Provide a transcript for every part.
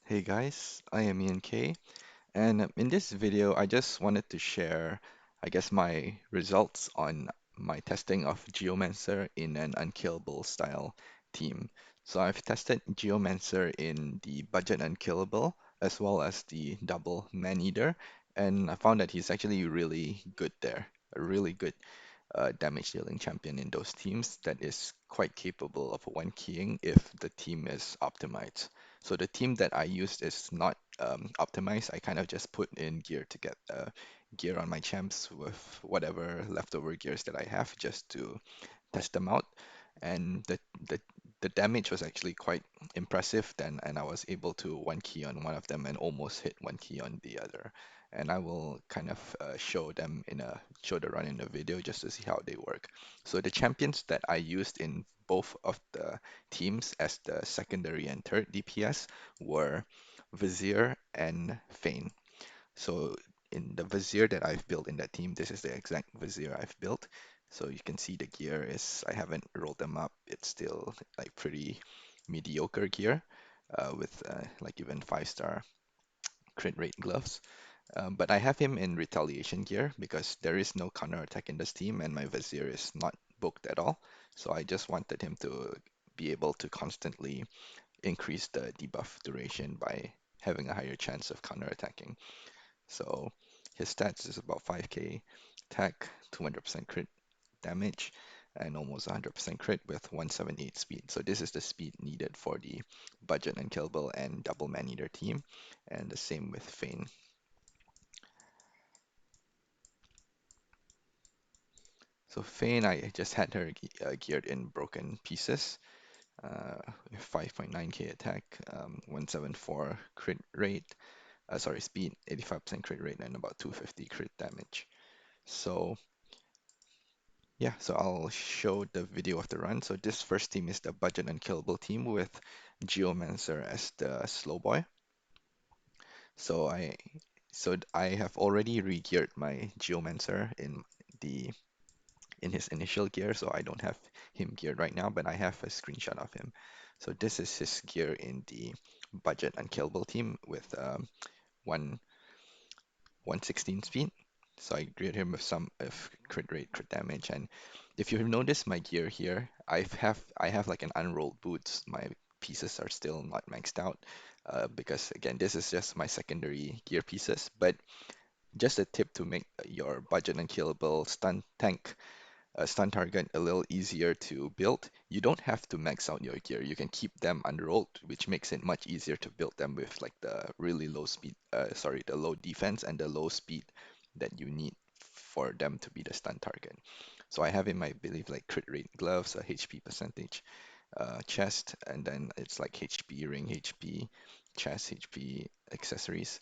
Hey guys, I am Ian K, and in this video, I just wanted to share, my results on my testing of Geomancer in an unkillable style team. So I've tested Geomancer in the budget unkillable as well as the double Maneater, and I found that he's actually really good there, a really good damage dealing champion in those teams that is quite capable of one keying if the team is optimized. So the team that I used is not optimized. I kind of just put in gear to get gear on my champs with whatever leftover gears that I have just to test them out. And the damage was actually quite impressive then, and I was able to one key on one of them and almost hit one key on the other. And I will kind of show the run in the video just to see how they work. So the champions that I used in both of the teams as the secondary and third DPS were Vizier and Fayne. So in the Vizier that I've built in that team, this is the exact Vizier I've built. So you can see the gear is, I haven't rolled them up. It's still like pretty mediocre gear with like even 5-star crit rate gloves. But I have him in retaliation gear because there is no counter attack in this team and my Vizier is not booked at all. So I just wanted him to be able to constantly increase the debuff duration by having a higher chance of counter attacking. So his stats is about 5k attack, 200% crit damage, and almost 100% crit with 178 speed. So this is the speed needed for the budget unkillable and double man-eater team, and the same with Fayne. So Fayne, I just had her geared in broken pieces, 5.9k attack, 174 crit rate, speed, 85% crit rate, and about 250 crit damage. So yeah, so I'll show the video of the run. So this first team is the budget unkillable team with Geomancer as the slow boy. So I have already re-geared my Geomancer the in his initial gear, so I don't have him geared right now, but I have a screenshot of him. So this is his gear in the budget unkillable team with one 116 speed. So I greeted him with some of crit rate, crit damage, and if you've noticed my gear here, I have like an unrolled boots. My pieces are still not maxed out because again, this is just my secondary gear pieces. But just a tip to make your budget unkillable stun target a little easier to build. You don't have to max out your gear. You can keep them unrolled, which makes it much easier to build them with like the really low speed, the low defense and the low speed that you need for them to be the stun target. So I have in my believe like crit rate gloves, a HP percentage, chest, and then it's like HP ring, HP chest, HP accessories.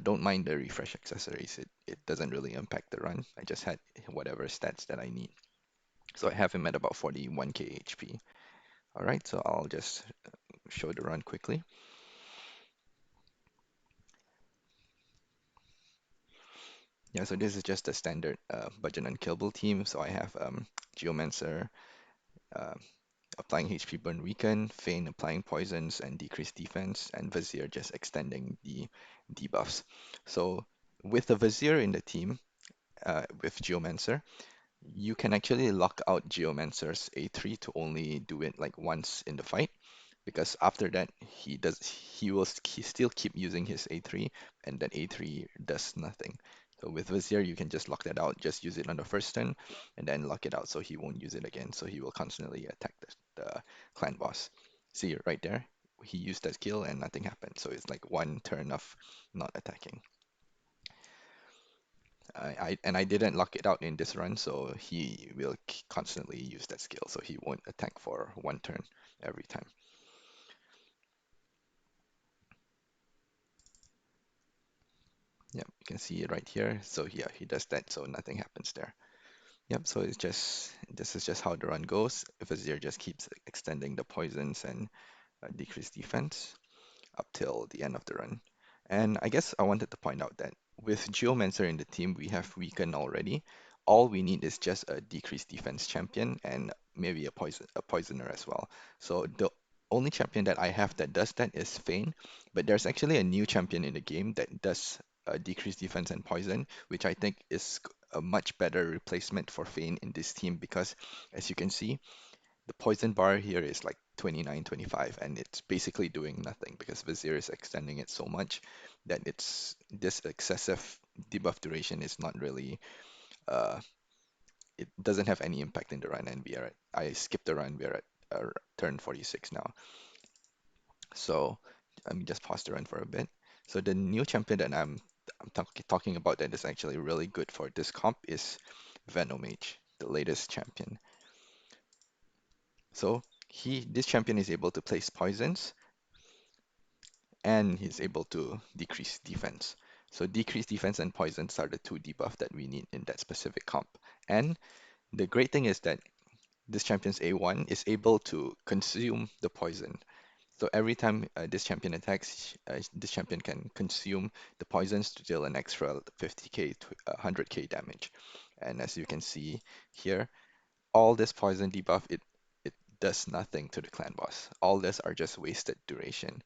Don't mind the refresh accessories. It doesn't really impact the run. I just had whatever stats that I need. So I have him at about 41k HP. All right, so I'll just show the run quickly. Yeah, so this is just a standard budget unkillable team. So I have Geomancer uh, applying HP burn weaken, Fayne applying poisons and decreased defense, and Vizier just extending the debuffs. So with the Vizier in the team, with Geomancer, you can actually lock out Geomancer's A3 to only do it like once in the fight, because after that he still keep using his A3 and that A3 does nothing. So with Vizier you can just lock that out, just use it on the first turn and then lock it out so he won't use it again. So he will constantly attack the clan boss. See right there? He used that skill and nothing happened. So it's like one turn of not attacking. I didn't lock it out in this run, so he will constantly use that skill, so he won't attack for one turn every time. Yep, you can see it right here. So yeah, he does that, so nothing happens there. Yep, so this is just how the run goes. Vizier just keeps extending the poisons and decrease defense up till the end of the run. And I guess I wanted to point out that with Geomancer in the team, we have Weaken already. All we need is just a decreased defense champion and maybe a poisoner as well. So only champion that I have that does that is Fayne, but there's actually a new champion in the game that does decrease defense and poison, which I think is a much better replacement for Fayne in this team because, as you can see, the poison bar here is like 29, 25, and it's basically doing nothing because Vizier is extending it so much that it's this excessive debuff duration is not really uh, it doesn't have any impact in the run, and I skipped the run, we are at turn 46 now. So let me just pause the run for a bit. So the new champion that talking about that is actually really good for this comp is Venomage, the latest champion. So this champion is able to place poisons and he's able to decrease defense. So decrease defense and poisons are the two debuff that we need in that specific comp. And the great thing is that this champion's A1 is able to consume the poison. So every time this champion attacks, this champion can consume the poisons to deal an extra 50k to 100k damage. And as you can see here, all this poison debuff, it does nothing to the clan boss. All this are just wasted duration.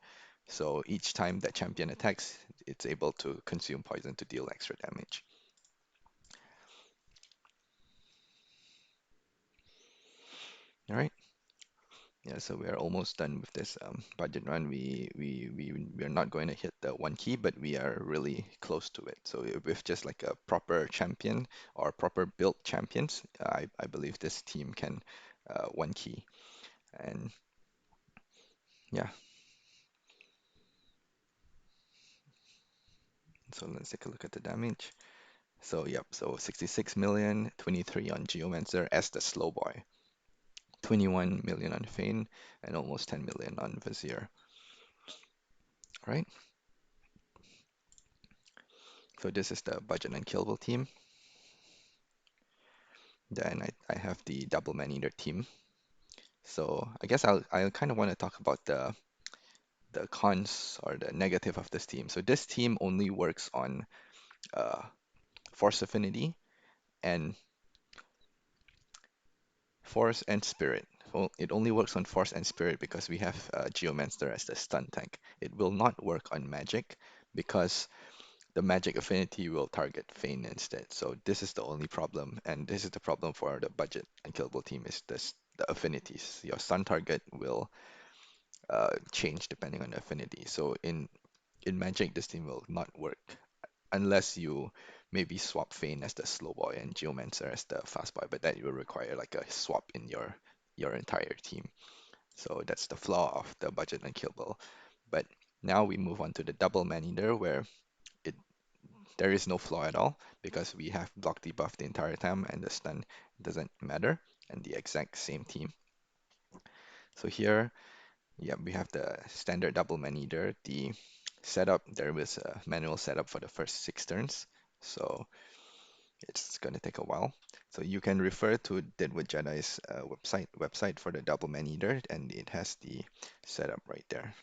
So each time that champion attacks, it's able to consume poison to deal extra damage. All right. Yeah, so we are almost done with this budget run. We're not going to hit the one key, but we are really close to it. So with just like a proper champion or proper built champions, I believe this team can one key. And yeah, so let's take a look at the damage. So yep, so 66 million, 23 on Geomancer as the slow boy, 21 million on Fayne, and almost 10 million on Vizier. Right? So this is the budget unkillable team. Then I have the double Maneater team. So I guess I kind of want to talk about the cons or the negative of this team. So this team only works on uh, Force Affinity and Force and Spirit. Well, it only works on Force and Spirit because we have Geomancer as the stun tank. It will not work on Magic because the Magic Affinity will target Fayne instead. So this is the only problem, and this is the problem for the budget unkillable team is the affinities. Your stun target will change depending on the affinity. So in Magic, this team will not work unless you maybe swap Fayne as the slow boy and Geomancer as the fast boy, but that will require like a swap in your entire team. So that's the flaw of the budget unkillable. But now we move on to the double Maneater where it there is no flaw at all because we have block debuff the entire time and the stun doesn't matter and the exact same team. So here, yeah, we have the standard double Maneater. The setup, there was a manual setup for the first 6 turns. So it's going to take a while. So you can refer to Deadwood Jedi's website for the double Maneater, and it has the setup right there.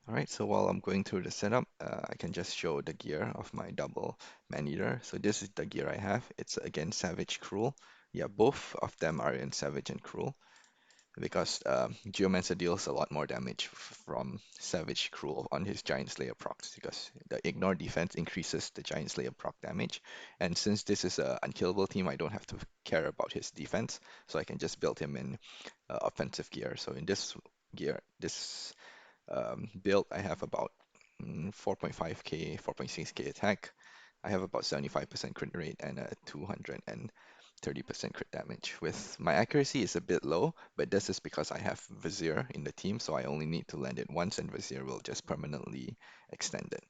All right, so while I'm going through the setup, I can just show the gear of my double Maneater. So this is the gear I have. It's again Savage Cruel. Yeah, both of them are in Savage and Cruel because Geomancer deals a lot more damage from Savage Cruel on his Giant Slayer procs because the Ignore defense increases the Giant Slayer proc damage. And since this is a unkillable team, I don't have to care about his defense, so I can just build him in offensive gear. So in this build, I have about 4.5k, 4.6k attack. I have about 75% crit rate and a 230% crit damage. With my accuracy is a bit low, but this is because I have Vizier in the team, so I only need to land it once and Vizier will just permanently extend it.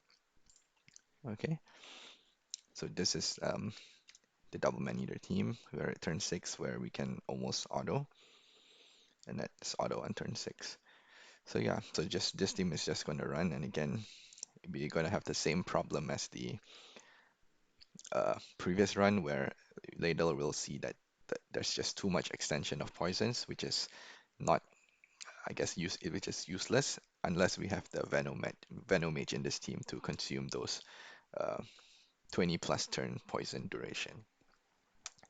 Okay, so this is the double Maneater team. We're at turn 6 where we can almost auto, and that's auto on turn 6. So yeah, so just this team is just going to run, and again, we're going to have the same problem as the previous run where later we'll see that, there's just too much extension of poisons, which is not, I guess, which is useless unless we have the Venomage in this team to consume those uh, 20 plus turn poison duration.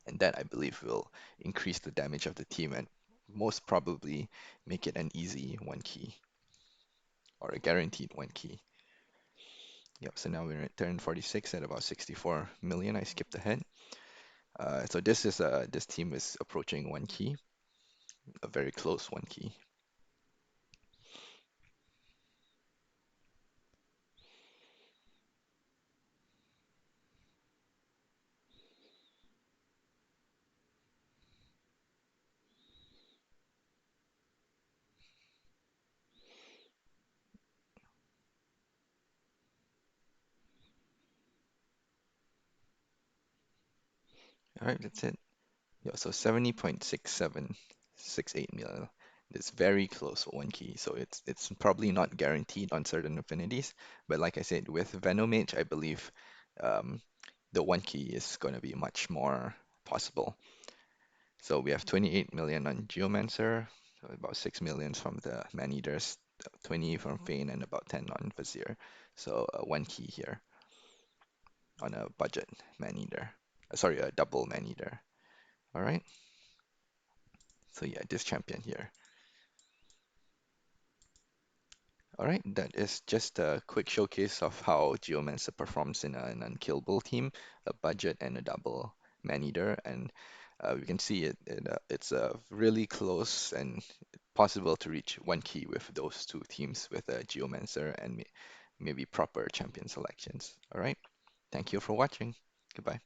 and that I believe will increase the damage of the team and most probably make it an easy one key or a guaranteed one key. Yep, so now we're at turn 46 at about 64 million. I skipped ahead. So this team is approaching one key, a very close one key. All right, that's it. Yeah, so 70.6768 mil. It's very close for one key, so it's probably not guaranteed on certain affinities. But like I said, with Venomage, I believe um, the one key is going to be much more possible. So we have 28 million on Geomancer, so about 6 million from the Maneaters, 20 from Fayne, and about 10 on Vizier. So one key here on a budget Maneater. Sorry, a double Maneater. All right. So yeah, this champion here. All right, that is just a quick showcase of how Geomancer performs in an unkillable team, a budget and a double man-eater, and we can see it's really close and possible to reach one key with those two teams with a Geomancer and maybe proper champion selections. All right, thank you for watching. Goodbye.